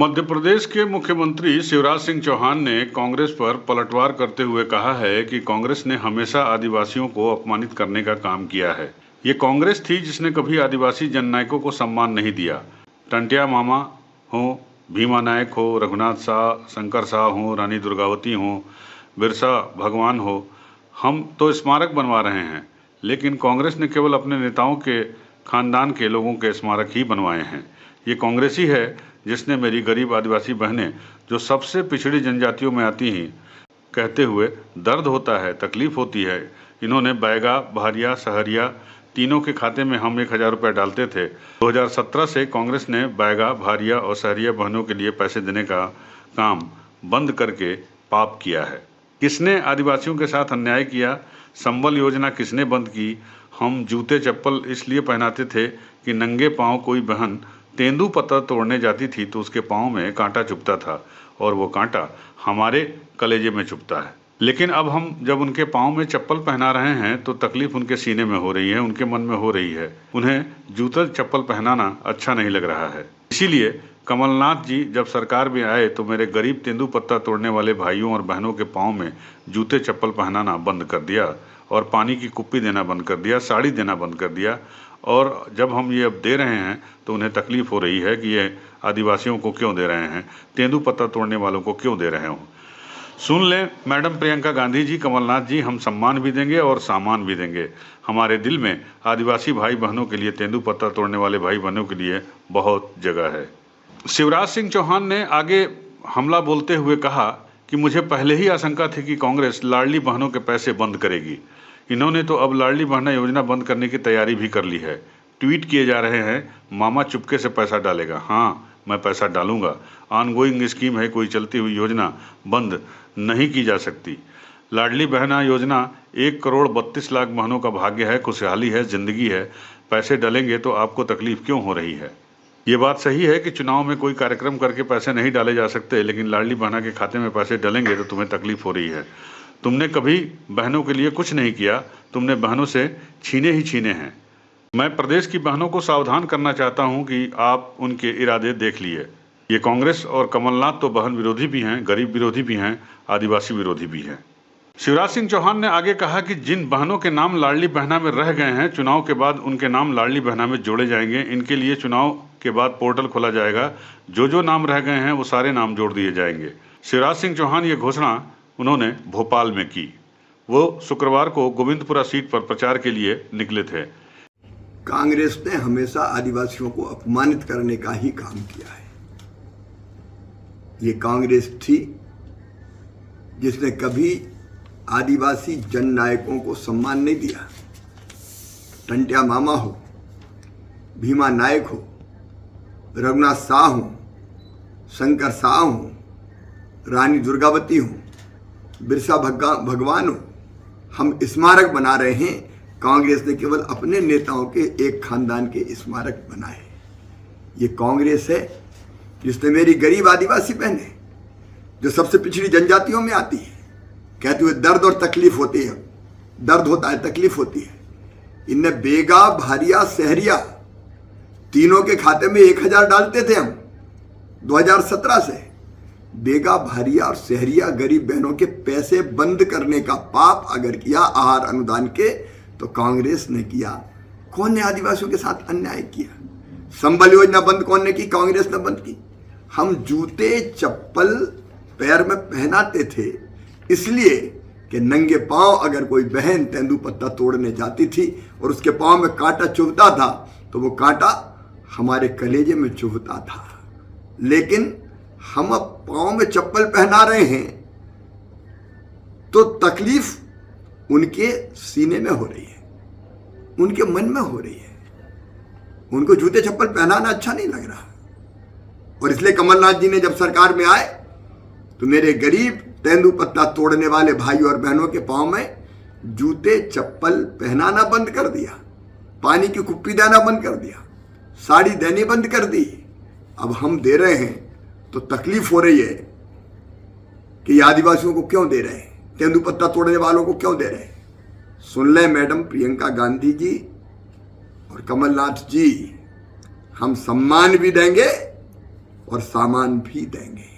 मध्य प्रदेश के मुख्यमंत्री शिवराज सिंह चौहान ने कांग्रेस पर पलटवार करते हुए कहा है कि कांग्रेस ने हमेशा आदिवासियों को अपमानित करने का काम किया है। ये कांग्रेस थी जिसने कभी आदिवासी जननायकों को सम्मान नहीं दिया। टंटिया मामा हो, भीमा नायक हो, रघुनाथ शाह, शंकर शाह हो, रानी दुर्गावती हो, बिरसा भगवान हो, हम तो स्मारक बनवा रहे हैं, लेकिन कांग्रेस ने केवल अपने नेताओं के खानदान के लोगों के स्मारक ही बनवाए हैं। ये कांग्रेस ही है जिसने मेरी गरीब आदिवासी बहनें जो सबसे पिछड़ी जनजातियों में आती हैं कहते हुए दर्द होता है, तकलीफ होती है। इन्होंने बैगा, भारिया, सहरिया तीनों के खाते में हम 1000 रुपये डालते थे। 2017 से कांग्रेस ने बैगा, भारिया और सहरिया बहनों के लिए पैसे देने का काम बंद करके पाप किया है। किसने आदिवासियों के साथ अन्याय किया? संबल योजना किसने बंद की? हम जूते चप्पल इसलिए पहनाते थे कि नंगे पांव कोई बहन तेंदुपत्ता तोड़ने जाती थी तो उसके पांव में कांटा चुभता था और वो कांटा हमारे कलेजे में चुभता है। लेकिन अब हम जब उनके पांव में चप्पल पहना रहे हैं तो तकलीफ उनके सीने में हो रही है, उनके मन में हो रही है। उन्हें जूता चप्पल पहनाना अच्छा नहीं लग रहा है। इसीलिए कमलनाथ जी जब सरकार में आए तो मेरे गरीब तेंदुपत्ता तोड़ने वाले भाइयों और बहनों के पाँव में जूते चप्पल पहनाना बंद कर दिया और पानी की कुप्पी देना बंद कर दिया, साड़ी देना बंद कर दिया। और जब हम ये अब दे रहे हैं तो उन्हें तकलीफ हो रही है कि ये आदिवासियों को क्यों दे रहे हैं, तेंदुपत्ता तोड़ने वालों को क्यों दे रहे हो। सुन लें मैडम प्रियंका गांधी जी, कमलनाथ जी, हम सम्मान भी देंगे और सामान भी देंगे। हमारे दिल में आदिवासी भाई बहनों के लिए, तेंदुपत्ता तोड़ने वाले भाई बहनों के लिए बहुत जगह है। शिवराज सिंह चौहान ने आगे हमला बोलते हुए कहा कि मुझे पहले ही आशंका थी कि कांग्रेस लाडली बहनों के पैसे बंद करेगी। इन्होंने तो अब लाडली बहना योजना बंद करने की तैयारी भी कर ली है। ट्वीट किए जा रहे हैं, मामा चुपके से पैसा डालेगा। हाँ, मैं पैसा डालूंगा। ऑनगोइंग स्कीम है, कोई चलती हुई योजना बंद नहीं की जा सकती। लाडली बहना योजना 1,32,00,000 बहनों का भाग्य है, खुशहाली है, जिंदगी है। पैसे डलेंगे तो आपको तकलीफ क्यों हो रही है? ये बात सही है कि चुनाव में कोई कार्यक्रम करके पैसे नहीं डाले जा सकते, लेकिन लाडली बहना के खाते में पैसे डलेंगे तो तुम्हें तकलीफ हो रही है। तुमने कभी बहनों के लिए कुछ नहीं किया, तुमने बहनों से छीने ही छीने हैं। मैं प्रदेश की बहनों को सावधान करना चाहता हूं कि आप उनके इरादे देख लिए। ये कांग्रेस और कमलनाथ तो बहन विरोधी भी हैं, गरीब विरोधी भी हैं, आदिवासी विरोधी भी हैं। शिवराज सिंह चौहान ने आगे कहा कि जिन बहनों के नाम लाडली बहना में रह गए हैं, चुनाव के बाद उनके नाम लाडली बहना में जोड़े जाएंगे। इनके लिए चुनाव के बाद पोर्टल खोला जाएगा, जो नाम रह गए हैं वो सारे नाम जोड़ दिए जाएंगे। शिवराज सिंह चौहान ये घोषणा उन्होंने भोपाल में की। वो शुक्रवार को गोविंदपुरा सीट पर प्रचार के लिए निकले थे। कांग्रेस ने हमेशा आदिवासियों को अपमानित करने का ही काम किया है। ये कांग्रेस थी जिसने कभी आदिवासी जननायकों को सम्मान नहीं दिया। टंटिया मामा हो, भीमा नायक हो, रघुनाथ शाह हो, शंकर शाह हो, रानी दुर्गावती हो, बिरसा भगवान हो, हम स्मारक बना रहे हैं। कांग्रेस ने केवल अपने नेताओं के एक खानदान के स्मारक बनाए। ये कांग्रेस है जिसने मेरी गरीब आदिवासी बहनें जो सबसे पिछड़ी जनजातियों में आती है, कहते हुए दर्द और तकलीफ होती है, दर्द होता है, तकलीफ होती है। इनने बेगा, भारिया, सहरिया तीनों के खाते में 1000 डालते थे हम 2017 से। बेगा, भारिया और सहरिया गरीब बहनों के पैसे बंद करने का पाप अगर किया आहार अनुदान के, तो कांग्रेस ने किया। कौन ने आदिवासियों के साथ अन्याय किया? संबल योजना बंद कौन ने की? कांग्रेस ने बंद की। हम जूते चप्पल पैर में पहनाते थे इसलिए कि नंगे पांव अगर कोई बहन तेंदुपत्ता तोड़ने जाती थी और उसके पांव में कांटा चुभता था तो वो कांटा हमारे कलेजे में चुभता था। लेकिन हम अब पांव में चप्पल पहना रहे हैं तो तकलीफ उनके सीने में हो रही है, उनके मन में हो रही है। उनको जूते चप्पल पहनाना अच्छा नहीं लग रहा। और इसलिए कमलनाथ जी ने जब सरकार में आए तो मेरे गरीब तेंदुपत्ता तोड़ने वाले भाई और बहनों के पांव में जूते चप्पल पहनाना बंद कर दिया, पानी की कुप्पी देना बंद कर दिया, साड़ी देनी बंद कर दी। अब हम दे रहे हैं तो तकलीफ हो रही है कि ये आदिवासियों को क्यों दे रहे हैं, तेंदुपत्ता तोड़ने वालों को क्यों दे रहे हैं। सुन लें मैडम प्रियंका गांधी जी और कमलनाथ जी, हम सम्मान भी देंगे और सामान भी देंगे,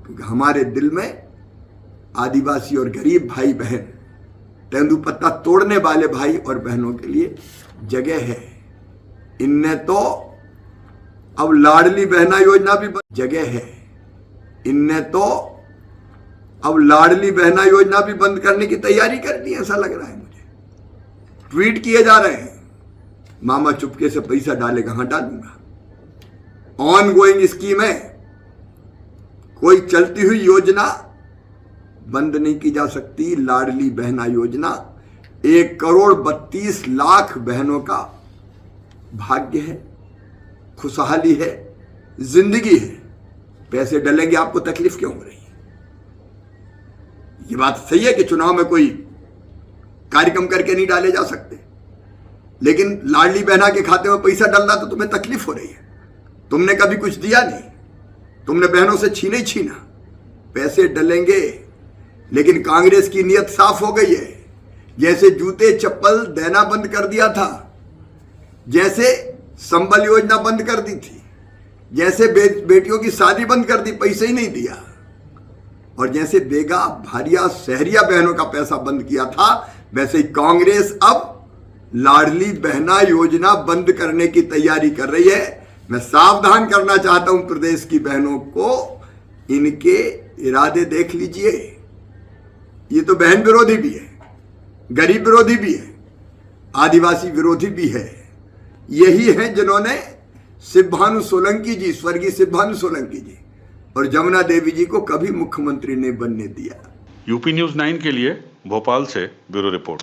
क्योंकि हमारे दिल में आदिवासी और गरीब भाई बहन, तेंदुपत्ता तोड़ने वाले भाई और बहनों के लिए जगह है। इनने तो अब लाडली बहना योजना भी जगह है। इनने तो अब लाडली बहना योजना भी बंद करने की तैयारी कर दी, ऐसा लग रहा है मुझे। ट्वीट किए जा रहे हैं, मामा चुपके से पैसा डालेगा, हाँ डालूंगा। ऑन गोइंग स्कीम है, कोई चलती हुई योजना बंद नहीं की जा सकती। लाडली बहना योजना 1,32,00,000 बहनों का भाग्य है, खुशहाली है, जिंदगी है। पैसे डलेंगे, आपको तकलीफ क्यों हो रही है? ये बात सही है कि चुनाव में कोई कार्यक्रम करके नहीं डाले जा सकते, लेकिन लाडली बहना के खाते में पैसा डल रहा तो तुम्हें तकलीफ हो रही है। तुमने कभी कुछ दिया नहीं, तुमने बहनों से छीने ही छीना। पैसे डलेंगे, लेकिन कांग्रेस की नीयत साफ हो गई है। जैसे जूते चप्पल देना बंद कर दिया था, जैसे संबल योजना बंद कर दी थी, जैसे बेटियों की शादी बंद कर दी, पैसे ही नहीं दिया, और जैसे बेगा भारिया शहरिया बहनों का पैसा बंद किया था, वैसे ही कांग्रेस अब लाडली बहना योजना बंद करने की तैयारी कर रही है। मैं सावधान करना चाहता हूं प्रदेश की बहनों को, इनके इरादे देख लीजिए। ये तो बहन विरोधी भी है, गरीब विरोधी भी है, आदिवासी विरोधी भी है। यही है जिन्होंने शिवभानु सोलंकी जी, स्वर्गीय शिवभानु सोलंकी जी और जमुना देवी जी को कभी मुख्यमंत्री नहीं बनने दिया। यूपी न्यूज़ 9 के लिए भोपाल से ब्यूरो रिपोर्ट।